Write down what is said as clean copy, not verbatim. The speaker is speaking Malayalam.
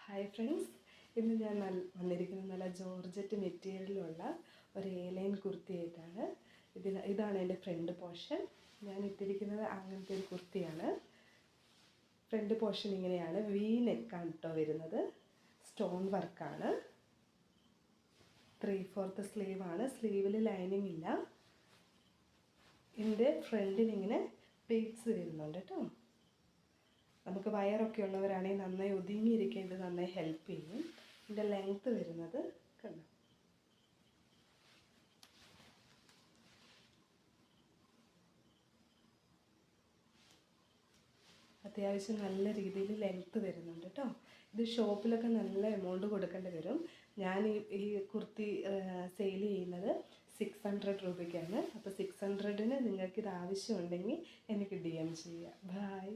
ഹായ് ഫ്രണ്ട്സ്, ഇന്ന് ഞാൻ വന്നിരിക്കുന്നത് നല്ല ജോർജറ്റ് മെറ്റീരിയലുള്ള ഒരു എ-ലൈൻ കുർത്തിയായിട്ടാണ്. ഇതാണ് എൻ്റെ ഫ്രണ്ട് പോർഷൻ. ഞാൻ ഇട്ടിരിക്കുന്നത് അങ്ങനത്തെ ഒരു കുർത്തിയാണ്. ഫ്രണ്ട് പോർഷൻ ഇങ്ങനെയാണ്, വി നെക്കാണ് കേട്ടോ വരുന്നത്. സ്റ്റോൺ വർക്കാണ്. 3/4 സ്ലീവാണ്. സ്ലീവിൽ ലൈനിങ് ഇല്ല. ഇതിൻ്റെ ഫ്രണ്ടിലിങ്ങനെ പ്ലീറ്റ്സ് വരുന്നുണ്ട് കേട്ടോ. നമുക്ക് വയറൊക്കെ ഉള്ളവരാണെങ്കിൽ നന്നായി ഒതുങ്ങിയിരിക്കേണ്ടത് നന്നായി ഹെൽപ്പ് ചെയ്യും. ഇതിൻ്റെ ലെങ്ത്ത് വരുന്നത് കണ്ടോ, അത്യാവശ്യം നല്ല രീതിയിൽ ലെങ്ത്ത് വരുന്നുണ്ട് കേട്ടോ. ഇത് ഷോപ്പിലൊക്കെ നല്ല എമൗണ്ട് കൊടുക്കേണ്ടി വരും. ഞാൻ ഈ കുർത്തി സെയിൽ ചെയ്യുന്നത് 600 രൂപയ്ക്കാണ്. അപ്പോൾ 600-ന് നിങ്ങൾക്കിത് ആവശ്യമുണ്ടെങ്കിൽ എനിക്ക് DM ചെയ്യുക. ബൈ.